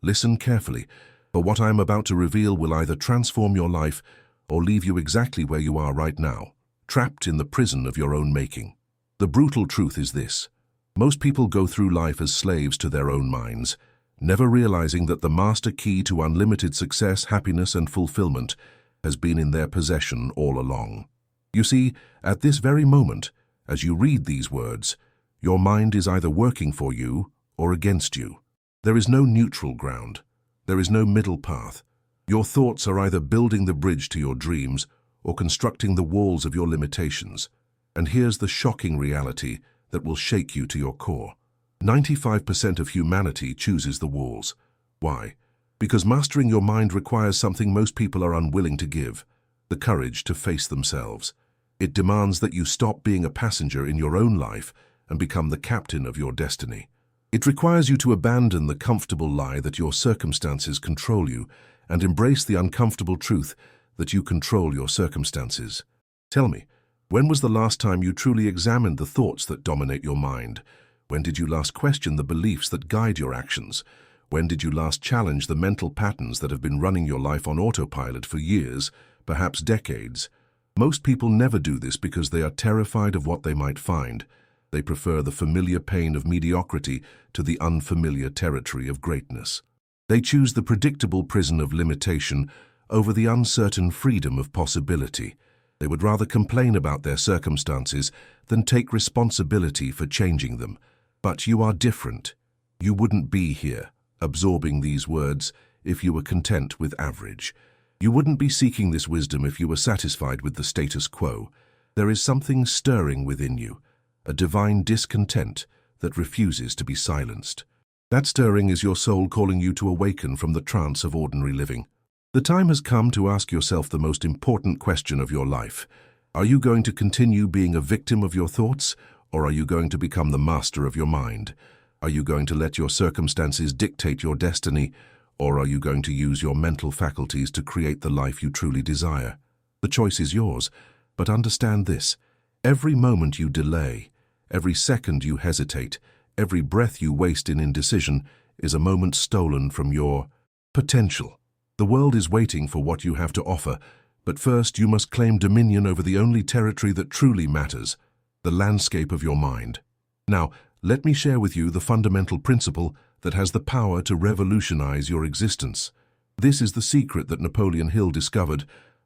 Listen carefully, for what I am about to reveal will either transform your life or leave you exactly where you are right now, trapped in the prison of your own making. The brutal truth is this: most people go through life as slaves to their own minds, never realizing that the master key to unlimited success, happiness, and fulfillment has been in their possession all along. You see, at this very moment, as you read these words, your mind is either working for you or against you. There is no neutral ground. There is no middle path. Your thoughts are either building the bridge to your dreams or constructing the walls of your limitations. And here's the shocking reality that will shake you to your core. 95% of humanity chooses the walls. Why? Because mastering your mind requires something most people are unwilling to give: the courage to face themselves. It demands that you stop being a passenger in your own life and become the captain of your destiny. It requires you to abandon the comfortable lie that your circumstances control you and embrace the uncomfortable truth that you control your circumstances. Tell me, when was the last time you truly examined the thoughts that dominate your mind? When did you last question the beliefs that guide your actions? When did you last challenge the mental patterns that have been running your life on autopilot for years, perhaps decades? Most people never do this because they are terrified of what they might find. They prefer the familiar pain of mediocrity to the unfamiliar territory of greatness. They choose the predictable prison of limitation over the uncertain freedom of possibility. They would rather complain about their circumstances than take responsibility for changing them. But you are different. You wouldn't be here, absorbing these words, if you were content with average. You wouldn't be seeking this wisdom if you were satisfied with the status quo. There is something stirring within you, a divine discontent that refuses to be silenced. That stirring is your soul calling you to awaken from the trance of ordinary living. The time has come to ask yourself the most important question of your life. Are you going to continue being a victim of your thoughts, or are you going to become the master of your mind? Are you going to let your circumstances dictate your destiny, or are you going to use your mental faculties to create the life you truly desire? The choice is yours, but understand this: every moment you delay, every second you hesitate, every breath you waste in indecision is a moment stolen from your potential. The world is waiting for what you have to offer, but first you must claim dominion over the only territory that truly matters: the landscape of your mind. Now, let me share with you the fundamental principle that has the power to revolutionize your existence. This is the secret that Napoleon Hill discovered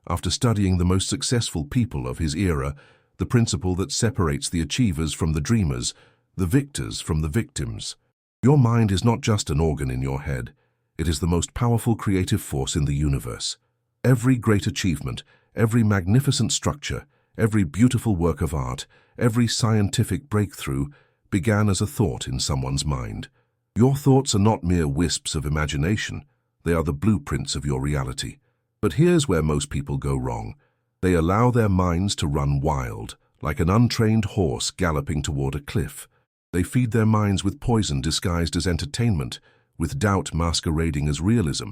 after studying the most successful people of his era, the principle that separates the achievers from the dreamers, the victors from the victims. Your mind is not just an organ in your head. It is the most powerful creative force in the universe. Every great achievement, every magnificent structure, every beautiful work of art, every scientific breakthrough began as a thought in someone's mind. Your thoughts are not mere wisps of imagination. They are the blueprints of your reality. But here's where most people go wrong. They allow their minds to run wild, like an untrained horse galloping toward a cliff. They feed their minds with poison disguised as entertainment, with doubt masquerading as realism,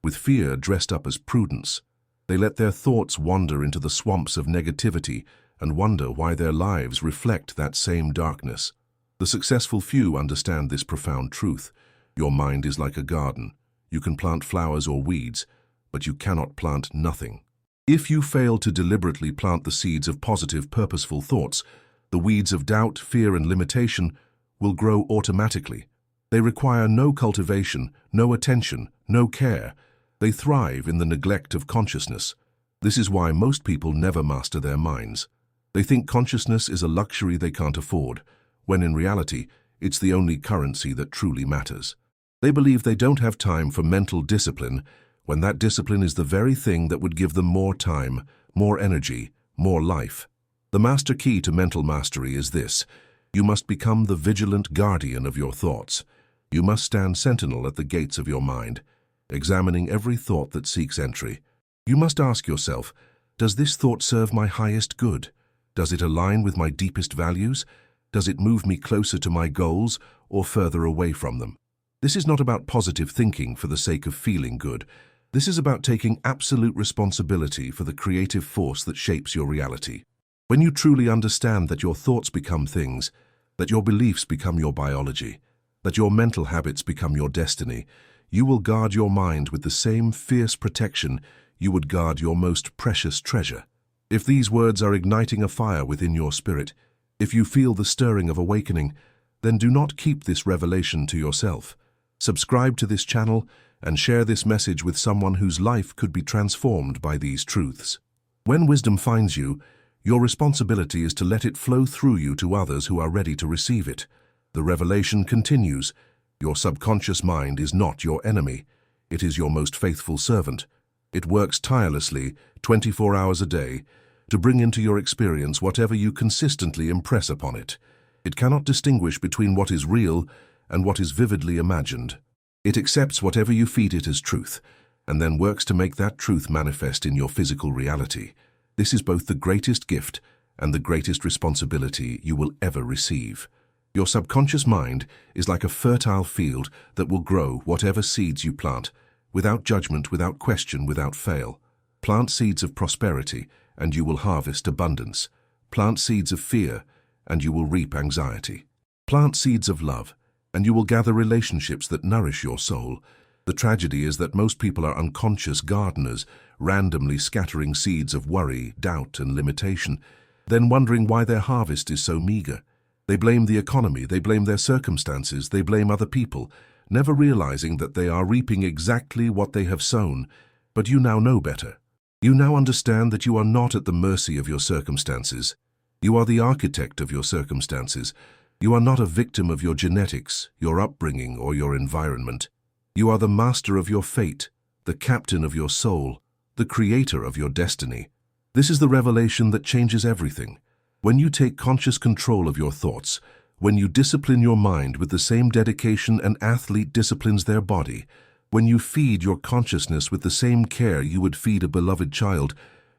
with fear dressed up as prudence. They let their thoughts wander into the swamps of negativity and wonder why their lives reflect that same darkness. The successful few understand this profound truth. Your mind is like a garden. You can plant flowers or weeds, but you cannot plant nothing. If you fail to deliberately plant the seeds of positive, purposeful thoughts, the weeds of doubt, fear, and limitation will grow automatically. They require no cultivation, no attention, no care. They thrive in the neglect of consciousness. This is why most people never master their minds. They think consciousness is a luxury they can't afford, when in reality, it's the only currency that truly matters. They believe they don't have time for mental discipline, when that discipline is the very thing that would give them more time, more energy, more life. The master key to mental mastery is this: you must become the vigilant guardian of your thoughts. You must stand sentinel at the gates of your mind, examining every thought that seeks entry. You must ask yourself, does this thought serve my highest good? Does it align with my deepest values? Does it move me closer to my goals or further away from them? This is not about positive thinking for the sake of feeling good. This is about taking absolute responsibility for the creative force that shapes your reality. When you truly understand that your thoughts become things, that your beliefs become your biology, that your mental habits become your destiny, You will guard your mind with the same fierce protection you would guard your most precious treasure. If these words are igniting a fire within your spirit, if you feel the stirring of awakening, then do not keep this revelation to yourself. Subscribe to this channel and share this message with someone whose life could be transformed by these truths. When wisdom finds you, your responsibility is to let it flow through you to others who are ready to receive it. The revelation continues. Your subconscious mind is not your enemy. It is your most faithful servant. It works tirelessly, 24 hours a day, to bring into your experience whatever you consistently impress upon it. It cannot distinguish between what is real and what is vividly imagined. It accepts whatever you feed it as truth, and then works to make that truth manifest in your physical reality. This is both the greatest gift and the greatest responsibility you will ever receive. Your subconscious mind is like a fertile field that will grow whatever seeds you plant, without judgment, without question, without fail. Plant seeds of prosperity, and you will harvest abundance. Plant seeds of fear, and you will reap anxiety. Plant seeds of love, and you will gather relationships that nourish your soul. The tragedy is that most people are unconscious gardeners, randomly scattering seeds of worry, doubt, and limitation, then wondering why their harvest is so meager. They blame the economy, they blame their circumstances, they blame other people, never realizing that they are reaping exactly what they have sown. But you now know better. You now understand that you are not at the mercy of your circumstances. You are the architect of your circumstances. You are not a victim of your genetics, your upbringing, or your environment. You are the master of your fate, the captain of your soul, the creator of your destiny. This is the revelation that changes everything. When you take conscious control of your thoughts, when you discipline your mind with the same dedication an athlete disciplines their body, when you feed your consciousness with the same care you would feed a beloved child,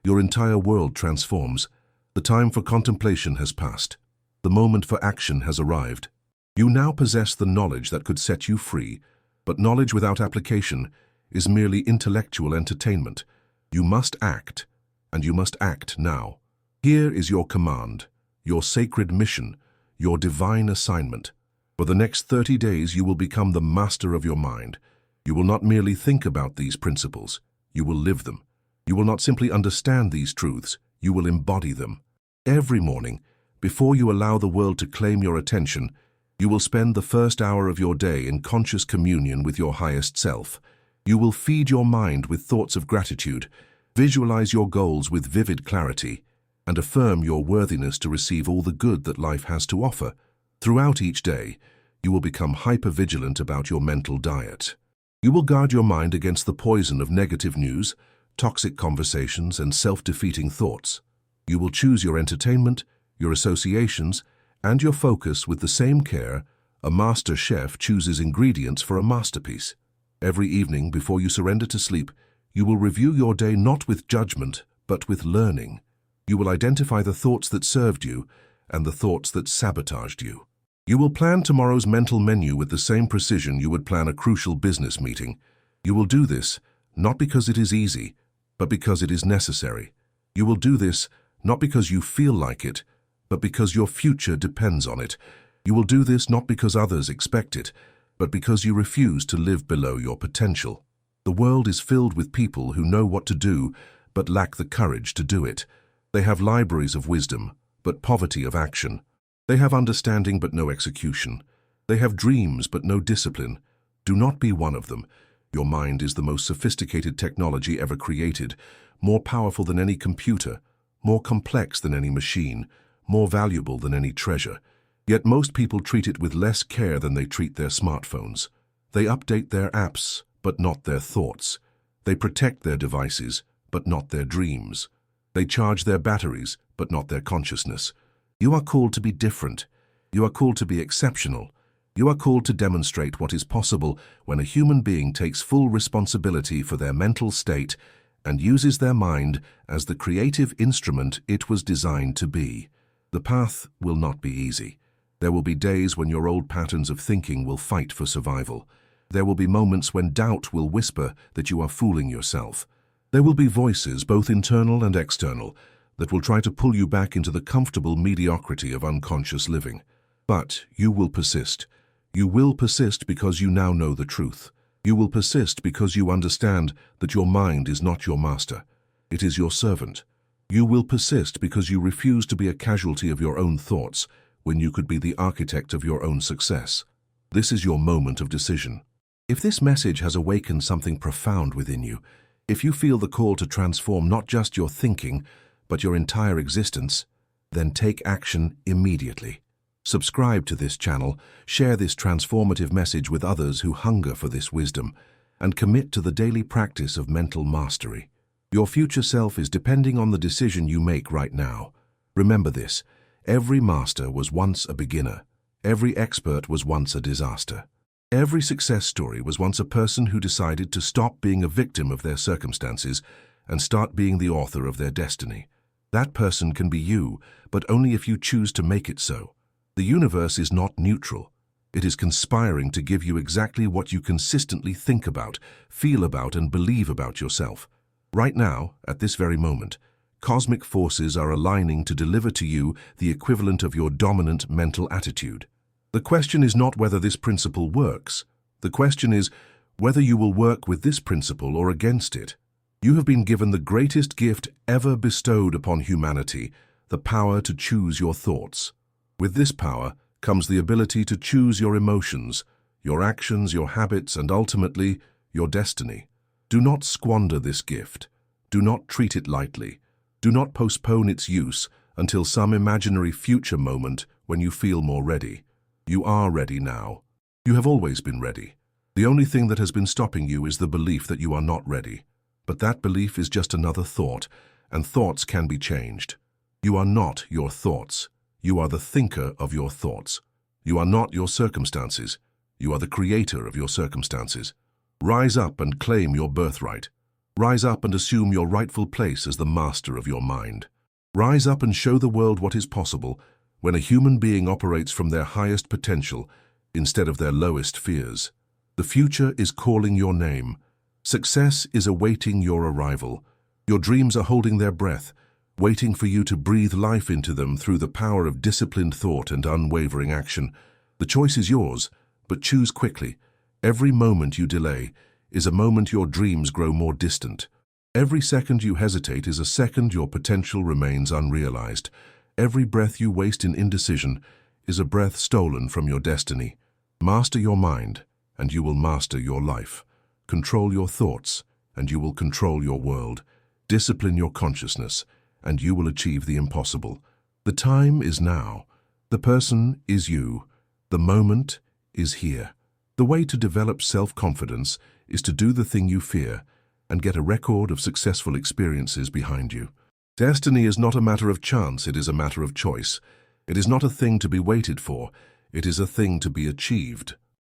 your entire world transforms. The time for contemplation has passed. The moment for action has arrived. You now possess the knowledge that could set you free, but knowledge without application is merely intellectual entertainment. You must act, and you must act now. Here is your command, your sacred mission, your divine assignment. For the next 30 days you will become the master of your mind. You will not merely think about these principles, you will live them. You will not simply understand these truths, you will embody them. Every morning, before you allow the world to claim your attention, you will spend the first hour of your day in conscious communion with your highest self. You will feed your mind with thoughts of gratitude, visualize your goals with vivid clarity, and affirm your worthiness to receive all the good that life has to offer. Throughout each day, you will become hyper-vigilant about your mental diet. You will guard your mind against the poison of negative news, toxic conversations, and self-defeating thoughts. You will choose your entertainment, your associations, and your focus with the same care a master chef chooses ingredients for a masterpiece. Every evening, before you surrender to sleep, you will review your day not with judgment, but with learning. You will identify the thoughts that served you and the thoughts that sabotaged you. You will plan tomorrow's mental menu with the same precision you would plan a crucial business meeting. You will do this not because it is easy, but because it is necessary. You will do this not because you feel like it, but because your future depends on it. You will do this not because others expect it, but because you refuse to live below your potential. The world is filled with people who know what to do, but lack the courage to do it. They have libraries of wisdom, but poverty of action. They have understanding, but no execution. They have dreams, but no discipline. Do not be one of them. Your mind is the most sophisticated technology ever created, more powerful than any computer, more complex than any machine, more valuable than any treasure. Yet most people treat it with less care than they treat their smartphones. They update their apps, but not their thoughts. They protect their devices, but not their dreams. They charge their batteries, but not their consciousness. You are called to be different. You are called to be exceptional. You are called to demonstrate what is possible when a human being takes full responsibility for their mental state and uses their mind as the creative instrument it was designed to be. The path will not be easy. There will be days when your old patterns of thinking will fight for survival. There will be moments when doubt will whisper that you are fooling yourself. There will be voices, both internal and external, that will try to pull you back into the comfortable mediocrity of unconscious living. But you will persist. You will persist because you now know the truth. You will persist because you understand that your mind is not your master. It is your servant. You will persist because you refuse to be a casualty of your own thoughts when you could be the architect of your own success. This is your moment of decision. If this message has awakened something profound within you, if you feel the call to transform not just your thinking, but your entire existence, then take action immediately. Subscribe to this channel, share this transformative message with others who hunger for this wisdom, and commit to the daily practice of mental mastery. Your future self is depending on the decision you make right now. Remember this: every master was once a beginner. Every expert was once a disaster. Every success story was once a person who decided to stop being a victim of their circumstances and start being the author of their destiny. That person can be you, but only if you choose to make it so. The universe is not neutral. It is conspiring to give you exactly what you consistently think about, feel about, and believe about yourself. Right now, at this very moment, cosmic forces are aligning to deliver to you the equivalent of your dominant mental attitude. The question is not whether this principle works. The question is whether you will work with this principle or against it. You have been given the greatest gift ever bestowed upon humanity, the power to choose your thoughts. With this power comes the ability to choose your emotions, your actions, your habits, and ultimately, your destiny. Do not squander this gift. Do not treat it lightly. Do not postpone its use until some imaginary future moment when you feel more ready. You are ready now. You have always been ready. The only thing that has been stopping you is the belief that you are not ready. But that belief is just another thought, and thoughts can be changed. You are not your thoughts. You are the thinker of your thoughts. You are not your circumstances. You are the creator of your circumstances. Rise up and claim your birthright. Rise up and assume your rightful place as the master of your mind. Rise up and show the world what is possible when a human being operates from their highest potential instead of their lowest fears. The future is calling your name. Success is awaiting your arrival. Your dreams are holding their breath, waiting for you to breathe life into them through the power of disciplined thought and unwavering action. The choice is yours, but choose quickly. Every moment you delay is a moment your dreams grow more distant. Every second you hesitate is a second your potential remains unrealized. Every breath you waste in indecision is a breath stolen from your destiny. Master your mind, and you will master your life. Control your thoughts, and you will control your world. Discipline your consciousness, and you will achieve the impossible. The time is now. The person is you. The moment is here. The way to develop self-confidence is to do the thing you fear and get a record of successful experiences behind you. Destiny is not a matter of chance, it is a matter of choice. It is not a thing to be waited for, it is a thing to be achieved.